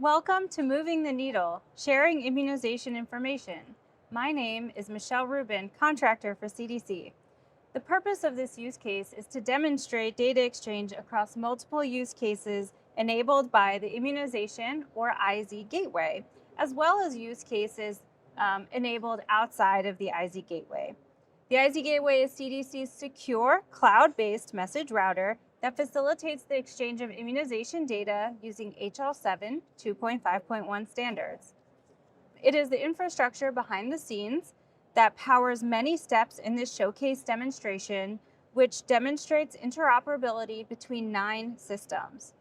Welcome to Moving the Needle, sharing immunization information. My name is Michelle Rubin, contractor for CDC. The purpose of this use case is to demonstrate data exchange across multiple use cases enabled by the immunization or IZ gateway, as well as use cases enabled outside of the IZ gateway. The IZ gateway is CDC's secure, cloud-based message router that facilitates the exchange of immunization data using HL7 2.5.1 standards. It is the infrastructure behind the scenes that powers many steps in this showcase demonstration, which demonstrates interoperability between 9 systems.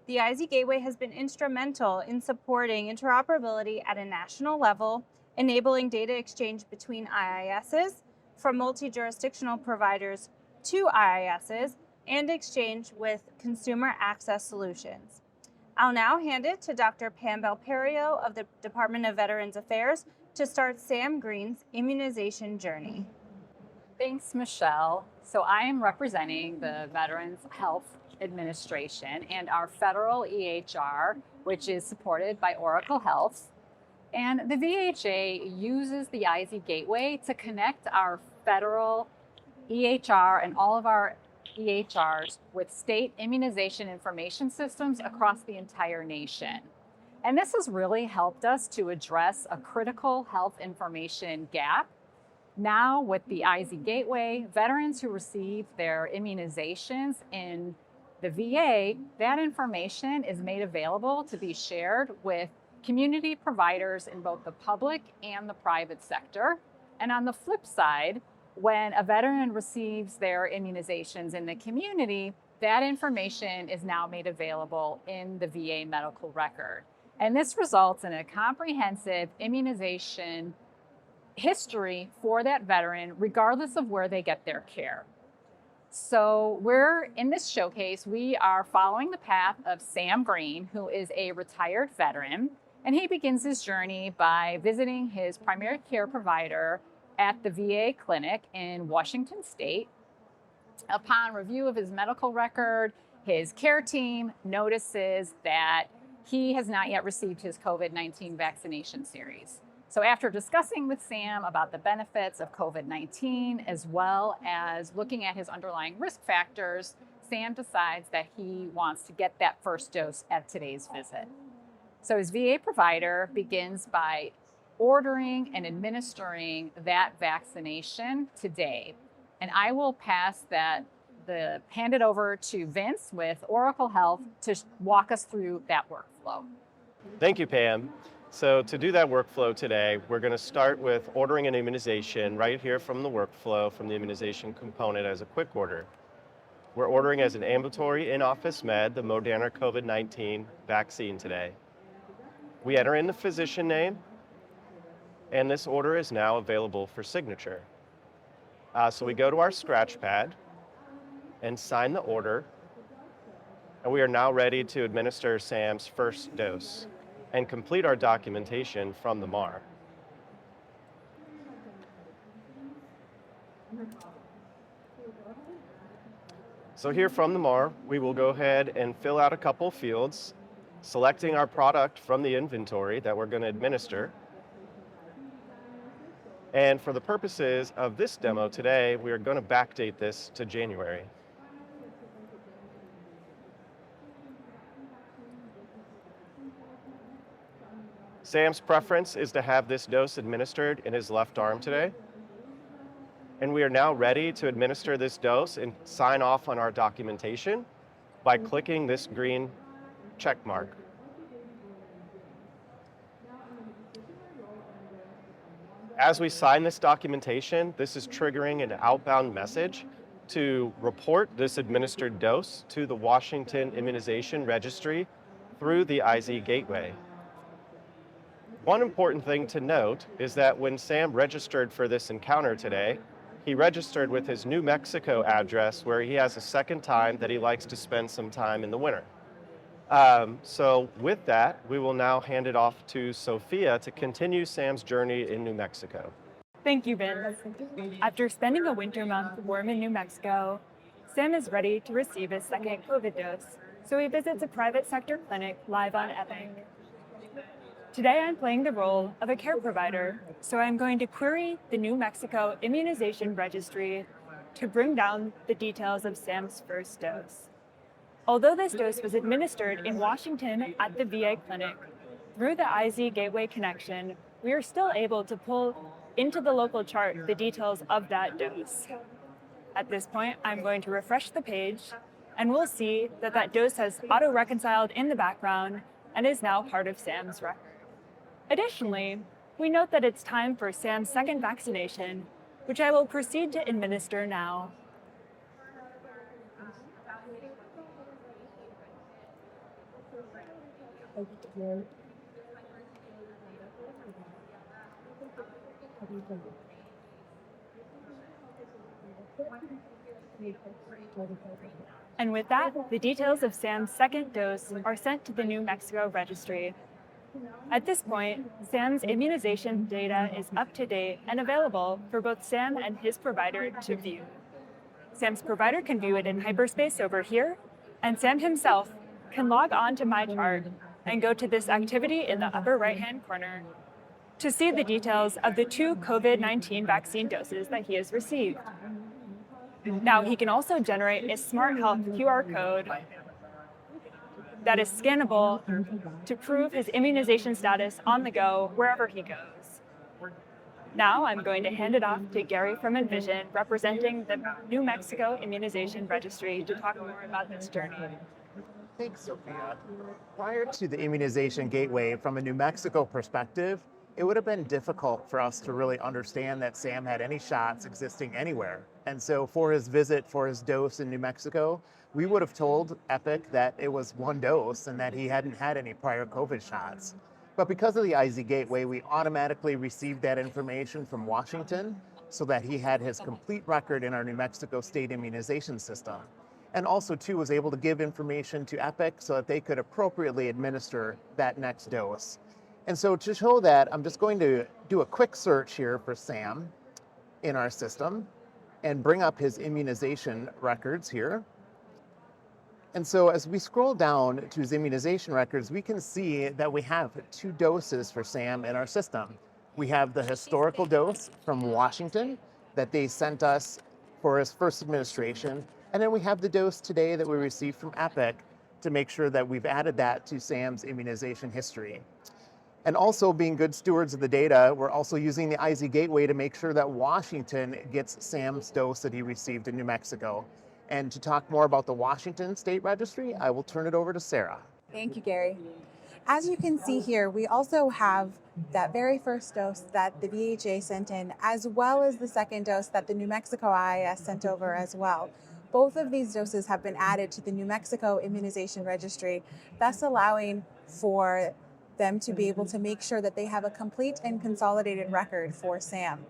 The IZ Gateway has been instrumental in supporting interoperability at a national level, enabling data exchange between IISs, from multi-jurisdictional providers to IISs, and exchange with consumer access solutions. I'll now hand it to Dr. Pam Belperio of the Department of Veterans Affairs to start Sam Green's immunization journey. Thanks, Michelle. So I am representing the Veterans Health Administration and our federal EHR, which is supported by Oracle Health. And the VHA uses the IZ Gateway to connect our federal EHR and all of our EHRs with state immunization information systems across the entire nation. And this has really helped us to address a critical health information gap. Now with the IZ Gateway, veterans who receive their immunizations in the VA, that information is made available to be shared with community providers in both the public and the private sector. And on the flip side, when a veteran receives their immunizations in the community, that information is now made available in the VA medical record. And this results in a comprehensive immunization history for that veteran, regardless of where they get their care. So we're in this showcase, we are following the path of Sam Green, who is a retired veteran, and he begins his journey by visiting his primary care provider at the VA clinic in Washington State. Upon review of his medical record, his care team notices that he has not yet received his COVID-19 vaccination series. So after discussing with Sam about the benefits of COVID-19, as well as looking at his underlying risk factors, Sam decides that he wants to get that first dose at today's visit. So his VA provider begins by ordering and administering that vaccination today. And I will hand it over to Vince with Oracle Health to walk us through that workflow. Thank you, Pam. So to do that workflow today, we're going to start with ordering an immunization right here from the workflow, from the immunization component as a quick order. We're ordering as an ambulatory in-office med, the Moderna COVID-19 vaccine today. We enter in the physician name, and this order is now available for signature. So we go to our scratch pad and sign the order, and we are now ready to administer Sam's first dose and complete our documentation from the MAR. So here from the MAR, we will go ahead and fill out a couple fields, selecting our product from the inventory that we're going to administer. And for the purposes of this demo today, we are going to backdate this to January. Sam's preference is to have this dose administered in his left arm today. And we are now ready to administer this dose and sign off on our documentation by clicking this green check mark. As we sign this documentation, this is triggering an outbound message to report this administered dose to the Washington Immunization Registry through the IZ Gateway. One important thing to note is that when Sam registered for this encounter today, he registered with his New Mexico address where he has a second time that he likes to spend some time in the winter. So with that, we will now hand it off to Sophia to continue Sam's journey in New Mexico. Thank you, Vince. After spending a winter month warm in New Mexico, Sam is ready to receive his second COVID dose, so he visits a private sector clinic live on Epic. Today I'm playing the role of a care provider, so I'm going to query the New Mexico Immunization Registry to bring down the details of Sam's first dose. Although this dose was administered in Washington at the VA clinic, through the IZ Gateway connection, we are still able to pull into the local chart the details of that dose. At this point, I'm going to refresh the page, and we'll see that that dose has auto-reconciled in the background and is now part of Sam's record. Additionally, we note that it's time for Sam's second vaccination, which I will proceed to administer now. And with that, the details of Sam's second dose are sent to the New Mexico registry. At this point, Sam's immunization data is up to date and available for both Sam and his provider to view. Sam's provider can view it in hyperspace over here, and Sam himself can log on to my chart and go to this activity in the upper right-hand corner to see the details of the 2 COVID-19 vaccine doses that he has received. Now, he can also generate a Smart Health QR code that is scannable to prove his immunization status on the go wherever he goes. Now I'm going to hand it off to Gary from Envision, representing the New Mexico Immunization Registry, to talk more about this journey. Thanks, Sophia. Prior to the immunization gateway, from a New Mexico perspective, it would have been difficult for us to really understand that Sam had any shots existing anywhere. And so for his visit, for his dose in New Mexico, we would have told Epic that it was 1 dose and that he hadn't had any prior COVID shots. But because of the IZ gateway, we automatically received that information from Washington so that he had his complete record in our New Mexico state immunization system. And also, too, was able to give information to Epic so that they could appropriately administer that next dose. And so to show that, I'm just going to do a quick search here for Sam in our system and bring up his immunization records here. And so as we scroll down to his immunization records, we can see that we have 2 doses for Sam in our system. We have the historical dose from Washington that they sent us for his first administration. And then we have the dose today that we received from Epic to make sure that we've added that to Sam's immunization history. And also, being good stewards of the data, we're also using the IZ gateway to make sure that Washington gets Sam's dose that he received in New Mexico. And to talk more about the Washington State Registry, I will turn it over to Sarah. Thank you, Gary. As you can see here, we also have that very first dose that the VHA sent in, as well as the second dose that the New Mexico IIS sent over as well. Both of these doses have been added to the New Mexico Immunization Registry, thus allowing for them to be able to make sure that they have a complete and consolidated record for Sam.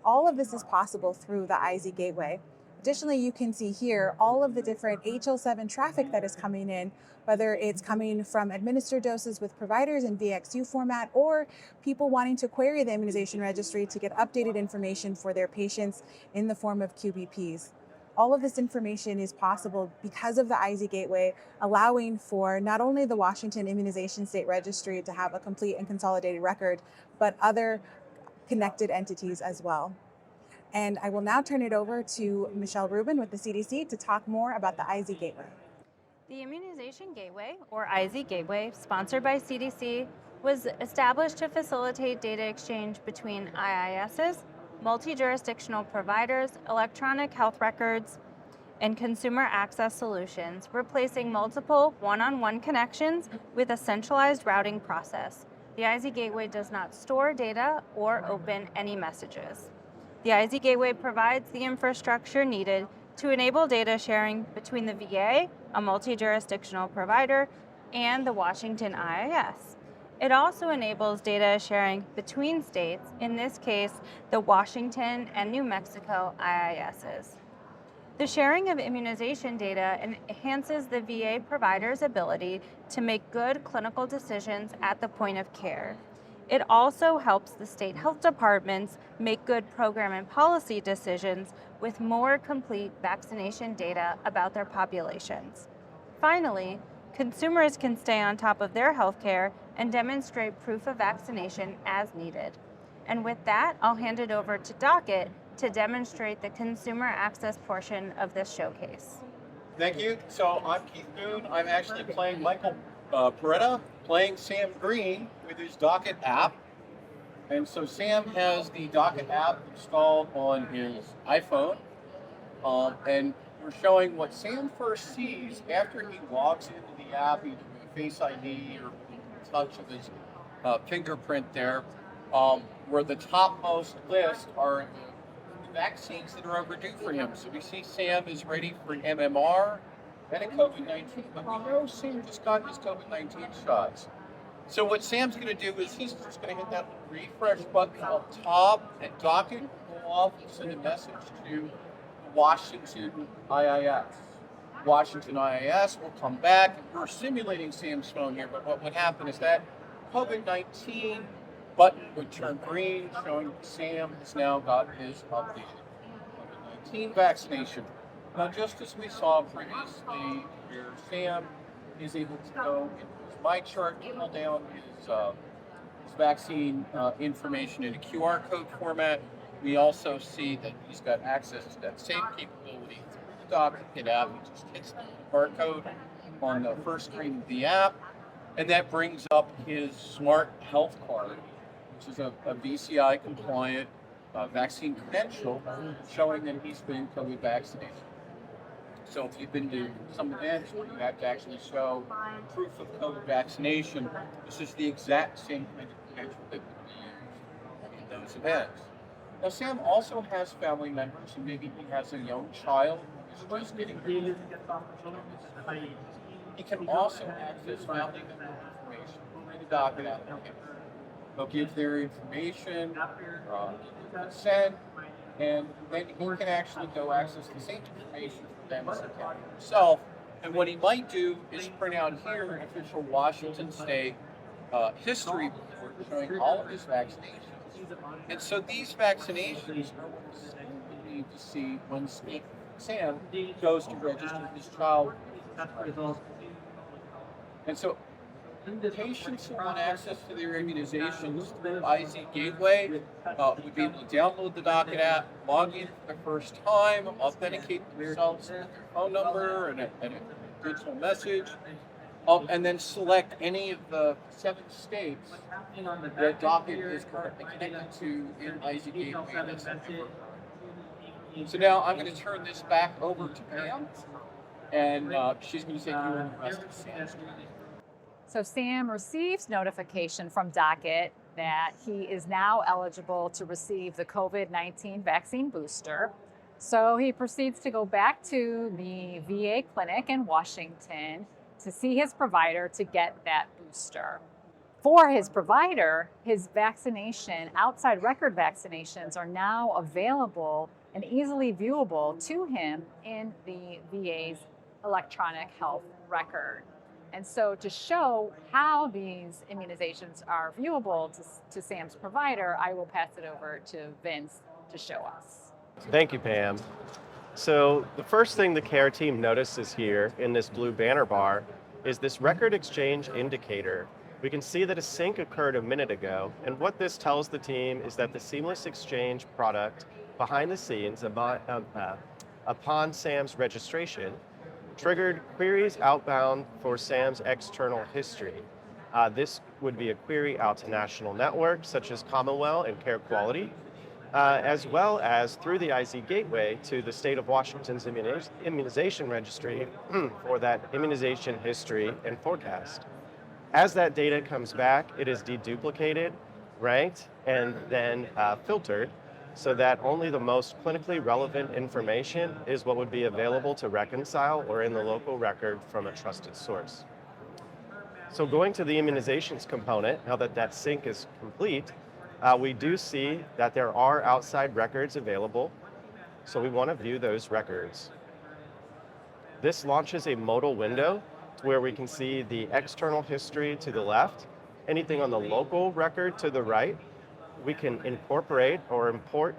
All of this is possible through the IZ gateway. Additionally, you can see here all of the different HL7 traffic that is coming in, whether it's coming from administered doses with providers in VXU format or people wanting to query the immunization registry to get updated information for their patients in the form of QBPs. All of this information is possible because of the IZ gateway, allowing for not only the Washington Immunization State Registry to have a complete and consolidated record, but other connected entities as well. And I will now turn it over to Michelle Rubin with the CDC to talk more about the IZ gateway. The Immunization Gateway, or IZ Gateway, sponsored by CDC, was established to facilitate data exchange between IISs, multi-jurisdictional providers, electronic health records, and consumer access solutions, replacing multiple one-on-one connections with a centralized routing process. The IZ Gateway does not store data or open any messages. The IZ Gateway provides the infrastructure needed to enable data sharing between the VA, a multi-jurisdictional provider, and the Washington IIS. It also enables data sharing between states, in this case, the Washington and New Mexico IISs. The sharing of immunization data enhances the VA provider's ability to make good clinical decisions at the point of care. It also helps the state health departments make good program and policy decisions with more complete vaccination data about their populations. Finally, consumers can stay on top of their healthcare and demonstrate proof of vaccination as needed. And with that, I'll hand it over to Docket to demonstrate the consumer access portion of this showcase. Thank you. So I'm Keith Boone. I'm actually playing Michael Peretta, playing Sam Green with his Docket app. And so Sam has the Docket app installed on his iPhone. And we're showing what Sam first sees after he logs into the app, either with Face ID or with a touch of his fingerprint there, where the topmost list are the vaccines that are overdue for him. So we see Sam is ready for an MMR and a COVID-19, but we know Sam just got his COVID-19 shots. So what Sam's going to do is he's just going to hit that refresh button up top, and Docket will go off and send a message to Washington IIS. Washington IIS will come back. We're simulating Sam's phone here, but what would happen is that COVID-19 button would turn green, showing that Sam has now got his updated COVID-19 vaccination. Now, just as we saw previously, where Sam is able to go into his My Chart, pull down his vaccine information in a QR code format, we also see that he's got access to that same capability through the Docket app. He just hits the barcode on the first screen of the app, and that brings up his smart health card, which is a VCI compliant vaccine credential showing that he's been COVID vaccinated. So if you've been to some events where you have to actually show proof of COVID vaccination, this is the exact same kind of credential that would be used in those events. Now, Sam also has family members, and maybe he has a young child who's just getting ready. He can also access family member information through the Docket application. They'll give their information, consent, and then he can actually go access the same information for them as he can for himself. And what he might do is print out here an official Washington State history report showing all of his vaccinations. And so these vaccinations are what we need to see when Sam goes to register his child. And so patients who want access to their immunizations through IZ Gateway would be able to download the Docket app, log in for the first time, authenticate themselves with their phone number and a digital message, and then select any of the 7 states that Docket is currently connected to in IZ Gateway. That's so now I'm going to turn this back over to Pam, and she's going to take you on the rest of Sam's journey. So Sam receives notification from Docket that he is now eligible to receive the COVID-19 vaccine booster. So he proceeds to go back to the VA clinic in Washington to see his provider to get that booster. For his provider, his vaccination, outside record vaccinations are now available and easily viewable to him in the VA's electronic health record. And so to show how these immunizations are viewable to Sam's provider, I will pass it over to Vince to show us. Thank you, Pam. So the first thing the care team notices here in this blue banner bar is this record exchange indicator. We can see that a sync occurred a minute ago, and what this tells the team is that the seamless exchange product behind the scenes upon Sam's registration triggered queries outbound for Sam's external history. This would be a query out to national networks such as Commonwealth and Care Quality, as well as through the IZ Gateway to the state of Washington's immunization registry for that immunization history and forecast. As that data comes back, it is deduplicated, ranked, and then filtered so that only the most clinically relevant information is what would be available to reconcile or in the local record from a trusted source. So going to the immunizations component, now that that sync is complete, we do see that there are outside records available, so we want to view those records. This launches a modal window where we can see the external history to the left, anything on the local record to the right. We can incorporate or import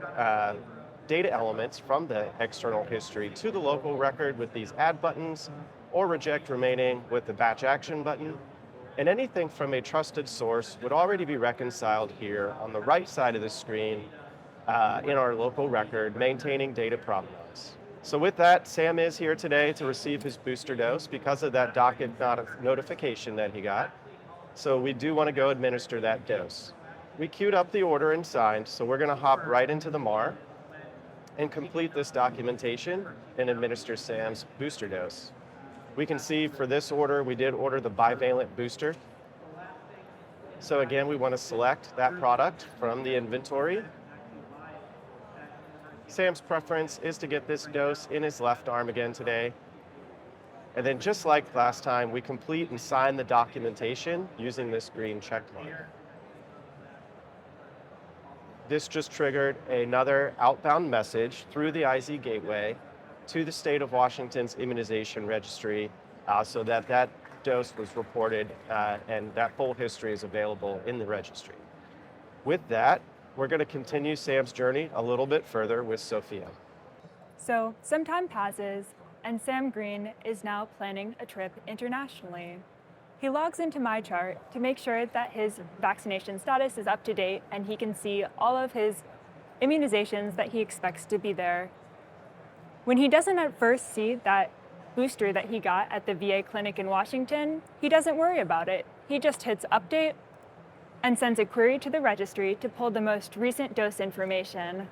data elements from the external history to the local record with these add buttons, or reject remaining with the batch action button. And anything from a trusted source would already be reconciled here on the right side of the screen in our local record, maintaining data provenance. So with that, Sam is here today to receive his booster dose because of that docket notification that he got. So we do want to go administer that dose. We queued up the order and signed, so we're going to hop right into the MAR and complete this documentation and administer Sam's booster dose. We can see for this order, we did order the bivalent booster. So again, we want to select that product from the inventory. Sam's preference is to get this dose in his left arm again today. And then just like last time, we complete and sign the documentation using this green check mark. This just triggered another outbound message through the IZ gateway to the state of Washington's immunization registry so that that dose was reported and that full history is available in the registry. With that, we're going to continue Sam's journey a little bit further with Sophia. So some time passes, and Sam Green is now planning a trip internationally. He logs into MyChart to make sure that his vaccination status is up to date and he can see all of his immunizations that he expects to be there. When he doesn't at first see that booster that he got at the VA clinic in Washington, he doesn't worry about it. He just hits update and sends a query to the registry to pull the most recent dose information.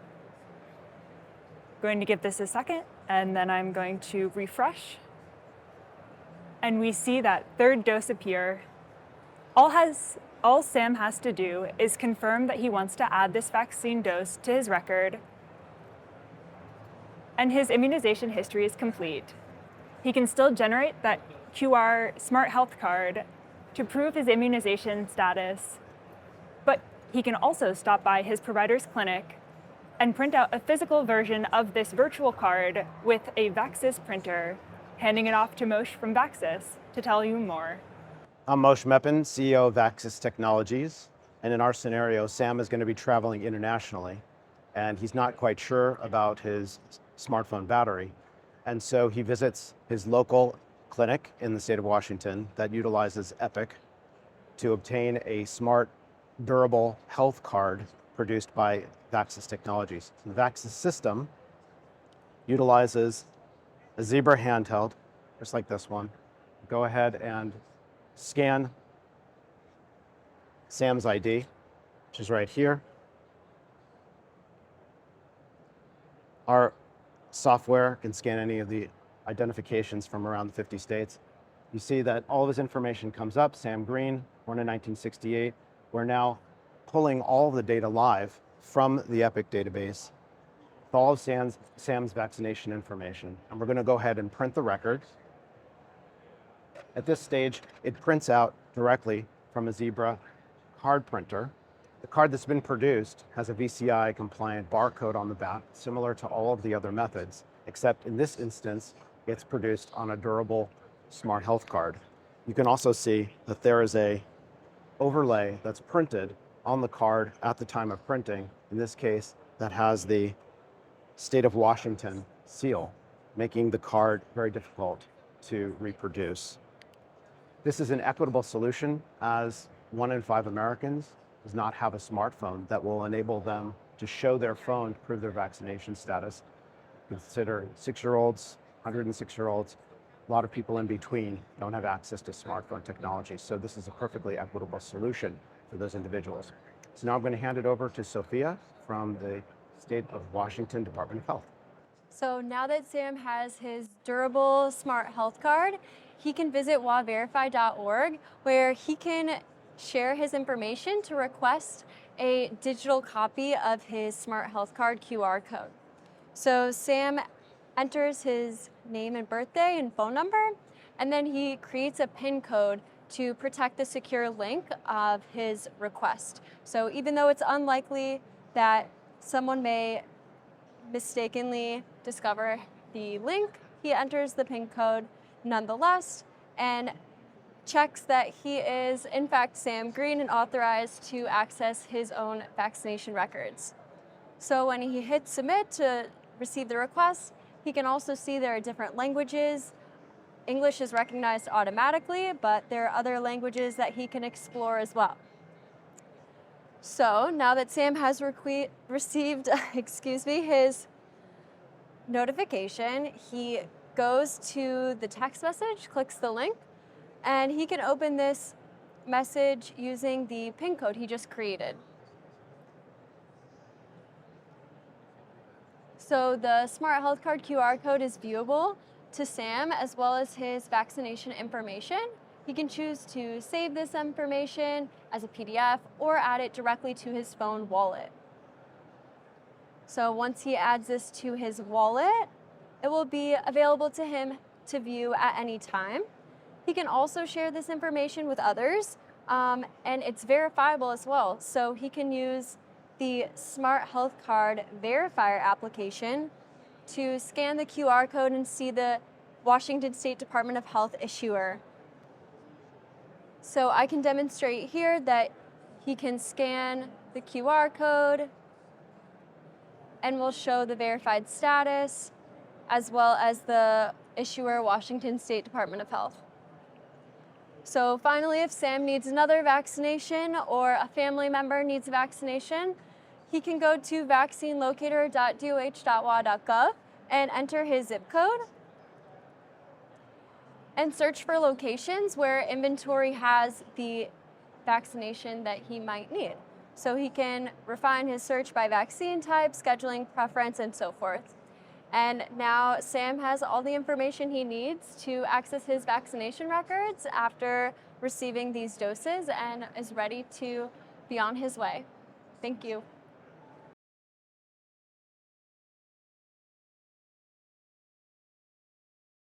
Going to give this a second, and then I'm going to refresh. And we see that third dose appear. All Sam has to do is confirm that he wants to add this vaccine dose to his record, and his immunization history is complete. He can still generate that QR Smart Health card to prove his immunization status, but he can also stop by his provider's clinic and print out a physical version of this virtual card with a Vaxis printer, handing it off to Moshe from Vaxis to tell you more. I'm Moshe Meppen, CEO of Vaxis Technologies, and in our scenario, Sam is going to be traveling internationally, and he's not quite sure about his smartphone battery, and so he visits his local clinic in the state of Washington that utilizes Epic to obtain a smart, durable health card produced by Vaxis Technologies. The Vaxis system utilizes a Zebra handheld, just like this one. Go ahead and scan Sam's ID, which is right here. Our software can scan any of the identifications from around the 50 states. You see that all of his information comes up. Sam Green, born in 1968. We're now pulling all of the data live from the Epic database with all of Sam's vaccination information. And we're going to go ahead and print the record. At this stage, it prints out directly from a Zebra card printer. The card that's been produced has a VCI compliant barcode on the back, similar to all of the other methods, except in this instance, it's produced on a durable smart health card. You can also see that there is a overlay that's printed on the card at the time of printing. In this case, that has the state of Washington seal, making the card very difficult to reproduce. This is an equitable solution, as 1 in 5 Americans does not have a smartphone that will enable them to show their phone to prove their vaccination status. Consider 6-year-olds, 106-year-olds, a lot of people in between don't have access to smartphone technology. So this is a perfectly equitable solution for those individuals. So now I'm going to hand it over to Sophia from the State of Washington Department of Health. So now that Sam has his durable smart health card, he can visit waverify.org, where he can share his information to request a digital copy of his smart health card QR code. So Sam enters his name and birthday and phone number, and then he creates a PIN code to protect the secure link of his request. So even though it's unlikely that someone may mistakenly discover the link, he enters the PIN code nonetheless and checks that he is in fact Sam Green and authorized to access his own vaccination records. So when he hits submit to receive the request, he can also see there are different languages English is recognized automatically, but there are other languages that he can explore as well. So now that Sam has received his notification, he goes to the text message, clicks the link, and he can open this message using the PIN code he just created. So the Smart Health Card QR code is viewable to Sam as well as his vaccination information. He can choose to save this information as a PDF or add it directly to his phone wallet. So once he adds this to his wallet, it will be available to him to view at any time. He can also share this information with others, and it's verifiable as well. So he can use the Smart Health Card Verifier application to scan the QR code and see the Washington State Department of Health issuer. So I can demonstrate here that he can scan the QR code and will show the verified status as well as the issuer, Washington State Department of Health. So finally, if Sam needs another vaccination or a family member needs a vaccination, he can go to vaccinelocator.doh.wa.gov and enter his zip code and search for locations where inventory has the vaccination that he might need. So he can refine his search by vaccine type, scheduling preference, and so forth. And now Sam has all the information he needs to access his vaccination records after receiving these doses and is ready to be on his way. Thank you.